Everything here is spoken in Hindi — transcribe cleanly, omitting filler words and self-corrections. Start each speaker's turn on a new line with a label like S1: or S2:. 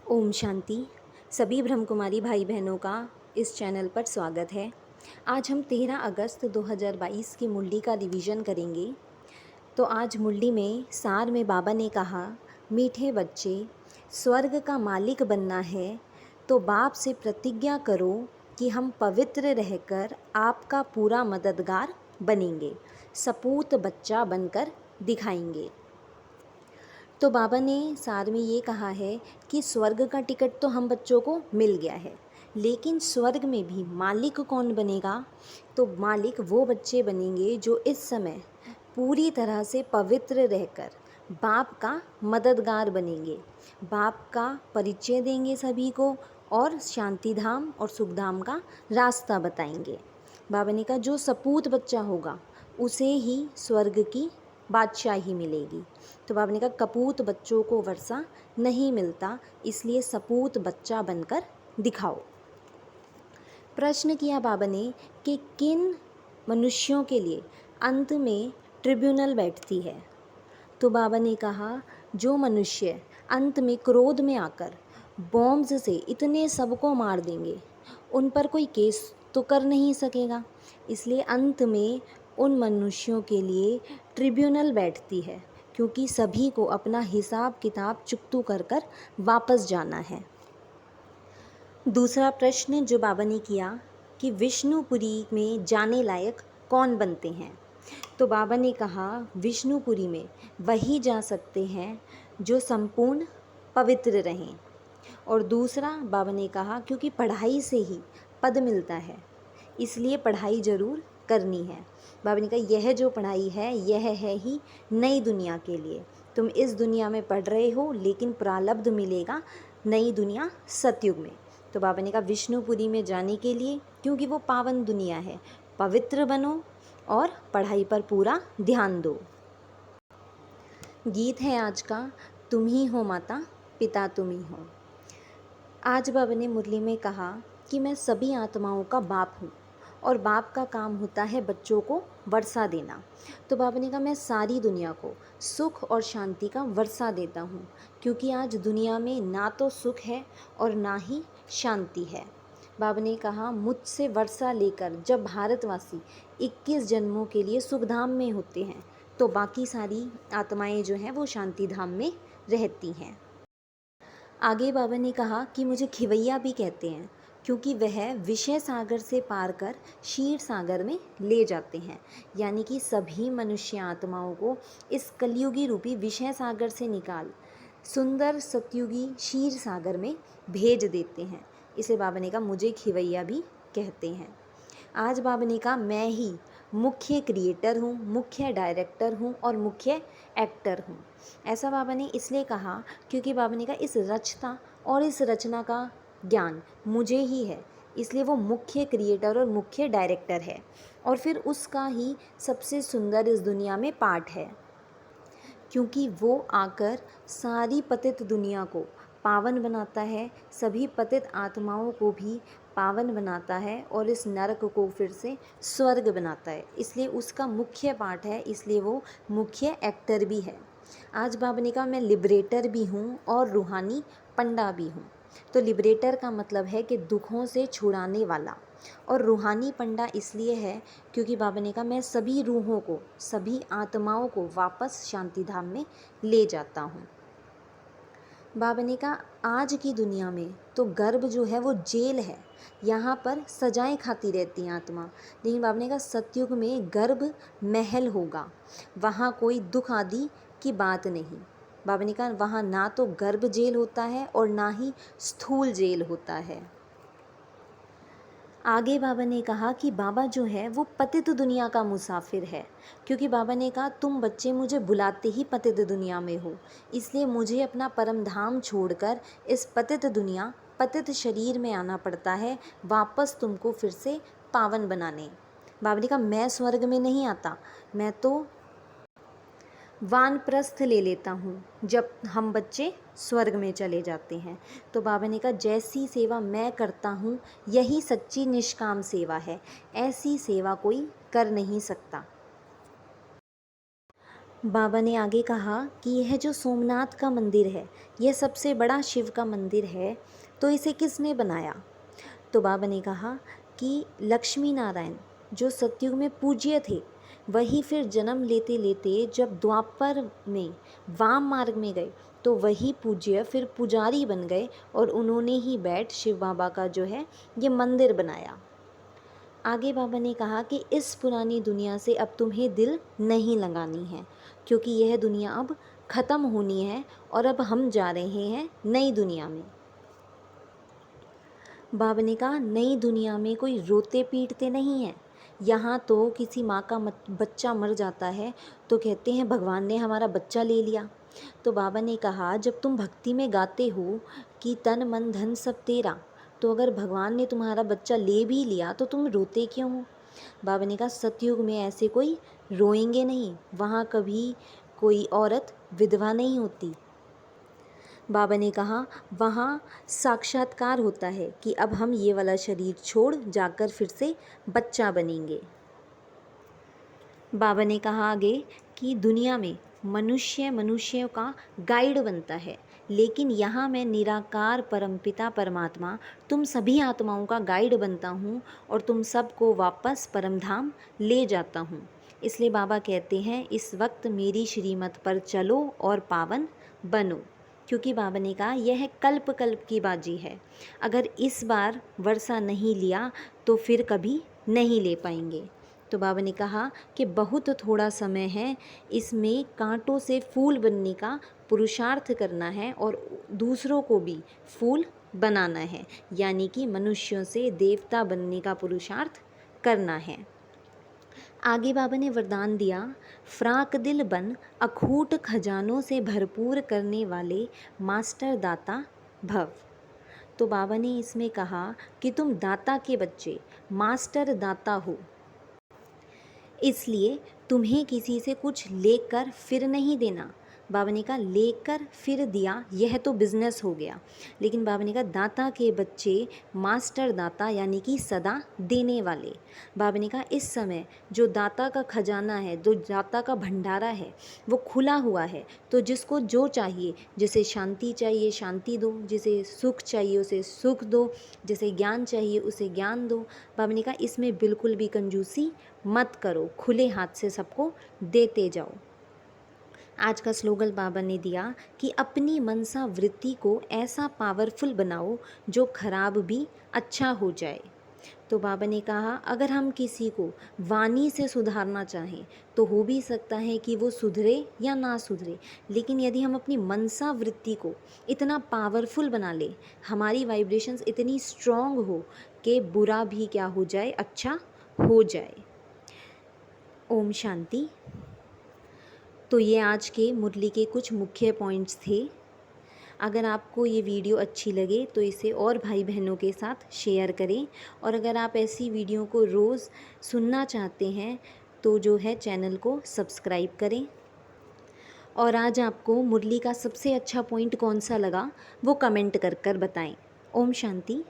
S1: ओम शांति। सभी ब्रह्मकुमारी भाई बहनों का इस चैनल पर स्वागत है। आज हम 13 अगस्त 2022 की मुरली का रिवीजन करेंगे। तो आज मुरली में सार में बाबा ने कहा, मीठे बच्चे, स्वर्ग का मालिक बनना है तो बाप से प्रतिज्ञा करो कि हम पवित्र रहकर आपका पूरा मददगार बनेंगे, सपूत बच्चा बनकर दिखाएंगे। तो बाबा ने सार में ये कहा है कि स्वर्ग का टिकट तो हम बच्चों को मिल गया है, लेकिन स्वर्ग में भी मालिक कौन बनेगा? तो मालिक वो बच्चे बनेंगे जो इस समय पूरी तरह से पवित्र रहकर बाप का मददगार बनेंगे, बाप का परिचय देंगे सभी को और शांति धाम और सुखधाम का रास्ता बताएंगे। बाबा ने कहा जो सपूत बच्चा होगा उसे ही स्वर्ग की बादशाही मिलेगी। तो बाबा ने कहा कपूत बच्चों को वर्षा नहीं मिलता, इसलिए सपूत बच्चा बनकर दिखाओ। प्रश्न किया बाबा ने कि किन मनुष्यों के लिए अंत में ट्रिब्यूनल बैठती है। तो बाबा ने कहा जो मनुष्य अंत में क्रोध में आकर बॉम्ब्स से इतने सबको मार देंगे, उन पर कोई केस तो कर नहीं सकेगा, इसलिए अंत में उन मनुष्यों के लिए ट्रिब्यूनल बैठती है, क्योंकि सभी को अपना हिसाब किताब चुकतू कर कर वापस जाना है। दूसरा प्रश्न जो बाबा ने किया कि विष्णुपुरी में जाने लायक कौन बनते हैं। तो बाबा ने कहा विष्णुपुरी में वही जा सकते हैं जो संपूर्ण पवित्र रहें। और दूसरा बाबा ने कहा क्योंकि पढ़ाई से ही पद मिलता है, इसलिए पढ़ाई ज़रूर करनी है। बाबा ने कहा यह जो पढ़ाई है यह है ही नई दुनिया के लिए। तुम इस दुनिया में पढ़ रहे हो, लेकिन प्रारब्ध मिलेगा नई दुनिया सतयुग में। तो बाबा ने कहा विष्णुपुरी में जाने के लिए, क्योंकि वो पावन दुनिया है, पवित्र बनो और पढ़ाई पर पूरा ध्यान दो। गीत है आज का, तुम ही हो माता पिता तुम ही हो। आज बाबा ने मुरली में कहा कि मैं सभी आत्माओं का बाप हूँ और बाप का काम होता है बच्चों को वर्षा देना। तो बाबा ने कहा मैं सारी दुनिया को सुख और शांति का वर्षा देता हूँ, क्योंकि आज दुनिया में ना तो सुख है और ना ही शांति है। बाबा ने कहा मुझसे वर्षा लेकर जब भारतवासी 21 जन्मों के लिए सुखधाम में होते हैं, तो बाकी सारी आत्माएं जो हैं वो शांति धाम में रहती हैं। आगे बाबा ने कहा कि मुझे खिवैया भी कहते हैं, क्योंकि वह विषय सागर से पार कर क्षीर सागर में ले जाते हैं, यानी कि सभी मनुष्य आत्माओं को इस कलयुगी रूपी विषय सागर से निकाल सुंदर सतयुगी क्षीर सागर में भेज देते हैं। इसे बाबा ने कहा मुझे खिवैया भी कहते हैं। आज बाबा ने कहा मैं ही मुख्य क्रिएटर हूँ, मुख्य डायरेक्टर हूँ और मुख्य एक्टर हूँ। ऐसा बाबा ने इसलिए कहा क्योंकि बाबा ने कहा इस रचना और इस रचना का ज्ञान मुझे ही है, इसलिए वो मुख्य क्रिएटर और मुख्य डायरेक्टर है, और फिर उसका ही सबसे सुंदर इस दुनिया में पार्ट है, क्योंकि वो आकर सारी पतित दुनिया को पावन बनाता है, सभी पतित आत्माओं को भी पावन बनाता है और इस नरक को फिर से स्वर्ग बनाता है, इसलिए उसका मुख्य पार्ट है, इसलिए वो मुख्य एक्टर भी है। आज बाबा ने कहा मैं लिबरेटर भी हूँ और रूहानी पंडा भी हूँ। तो लिबरेटर का मतलब है कि दुखों से छुड़ाने वाला, और रूहानी पंडा इसलिए है क्योंकि बाबा ने कहा मैं सभी रूहों को, सभी आत्माओं को वापस शांति धाम में ले जाता हूँ। बाबा ने कहा आज की दुनिया में तो गर्भ जो है वो जेल है, यहाँ पर सजाएं खाती रहती हैं आत्मा, लेकिन बाबा ने कहा सतयुग में गर्भ महल होगा, वहाँ कोई दुख आदि की बात नहीं। बाबा ने कहा वहाँ ना तो गर्भ जेल होता है और ना ही स्थूल जेल होता है। आगे बाबा ने कहा कि बाबा जो है वो पतित दुनिया का मुसाफिर है, क्योंकि बाबा ने कहा तुम बच्चे मुझे बुलाते ही पतित दुनिया में हो, इसलिए मुझे अपना परम धाम छोड़कर इस पतित दुनिया, पतित शरीर में आना पड़ता है, वापस तुमको फिर से पावन बनाने। बाबा ने कहा मैं स्वर्ग में नहीं आता, मैं तो वानप्रस्थ ले लेता हूँ जब हम बच्चे स्वर्ग में चले जाते हैं। तो बाबा ने कहा जैसी सेवा मैं करता हूँ यही सच्ची निष्काम सेवा है, ऐसी सेवा कोई कर नहीं सकता। बाबा ने आगे कहा कि यह जो सोमनाथ का मंदिर है, यह सबसे बड़ा शिव का मंदिर है, तो इसे किसने बनाया? तो बाबा ने कहा कि लक्ष्मी नारायण जो सतयुग में पूज्य थे, वही फिर जन्म लेते लेते जब द्वापर में वाम मार्ग में गए, तो वही पूज्य फिर पुजारी बन गए और उन्होंने ही बैठ शिव बाबा का जो है ये मंदिर बनाया। आगे बाबा ने कहा कि इस पुरानी दुनिया से अब तुम्हें दिल नहीं लगानी है, क्योंकि यह दुनिया अब ख़त्म होनी है और अब हम जा रहे हैं नई दुनिया में। बाबा ने कहा नई दुनिया में कोई रोते पीटते नहीं है। यहाँ तो किसी माँ का बच्चा मर जाता है तो कहते हैं भगवान ने हमारा बच्चा ले लिया। तो बाबा ने कहा जब तुम भक्ति में गाते हो कि तन मन धन सब तेरा, तो अगर भगवान ने तुम्हारा बच्चा ले भी लिया तो तुम रोते क्यों हो? बाबा ने कहा सतयुग में ऐसे कोई रोएंगे नहीं, वहाँ कभी कोई औरत विधवा नहीं होती। बाबा ने कहा वहाँ साक्षात्कार होता है कि अब हम ये वाला शरीर छोड़ जाकर फिर से बच्चा बनेंगे। बाबा ने कहा आगे कि दुनिया में मनुष्यों का गाइड बनता है, लेकिन यहाँ मैं निराकार परमपिता परमात्मा तुम सभी आत्माओं का गाइड बनता हूँ और तुम सबको वापस परमधाम ले जाता हूँ। इसलिए बाबा कहते हैं इस वक्त मेरी श्रीमत पर चलो और पावन बनो, क्योंकि बाबा ने कहा यह कल्प कल्प की बाजी है। अगर इस बार वर्षा नहीं लिया तो फिर कभी नहीं ले पाएंगे। तो बाबा ने कहा कि बहुत थोड़ा समय है, इसमें कांटों से फूल बनने का पुरुषार्थ करना है और दूसरों को भी फूल बनाना है, यानी कि मनुष्यों से देवता बनने का पुरुषार्थ करना है। आगे बाबा ने वरदान दिया फ्राक दिल बन अखूट खजानों से भरपूर करने वाले मास्टर दाता भव। तो बाबा ने इसमें कहा कि तुम दाता के बच्चे मास्टर दाता हो, इसलिए तुम्हें किसी से कुछ लेकर फिर नहीं देना। बाबा ने कहा लेकर फिर दिया यह तो बिज़नेस हो गया, लेकिन बाबा ने कहा दाता के बच्चे मास्टर दाता यानी कि सदा देने वाले। बाबा ने कहा इस समय जो दाता का खजाना है, जो दाता का भंडारा है वो खुला हुआ है, तो जिसको जो चाहिए, जिसे शांति चाहिए शांति दो, जिसे सुख चाहिए उसे सुख दो, जिसे ज्ञान चाहिए उसे ज्ञान दो। बाबा ने कहा इसमें बिल्कुल भी कंजूसी मत करो, खुले हाथ से सबको देते जाओ। आज का स्लोगन बाबा ने दिया कि अपनी मनसा वृत्ति को ऐसा पावरफुल बनाओ जो खराब भी अच्छा हो जाए। तो बाबा ने कहा अगर हम किसी को वाणी से सुधारना चाहें तो हो भी सकता है कि वो सुधरे या ना सुधरे, लेकिन यदि हम अपनी मनसा वृत्ति को इतना पावरफुल बना ले, हमारी वाइब्रेशंस इतनी स्ट्रॉन्ग हो कि बुरा भी क्या हो जाए अच्छा हो जाए। ओम शांति। तो ये आज के मुरली के कुछ मुख्य पॉइंट्स थे। अगर आपको ये वीडियो अच्छी लगे तो इसे और भाई बहनों के साथ शेयर करें, और अगर आप ऐसी वीडियो को रोज़ सुनना चाहते हैं तो जो है चैनल को सब्सक्राइब करें। और आज आपको मुरली का सबसे अच्छा पॉइंट कौन सा लगा वो कमेंट कर बताएं। ओम शांति।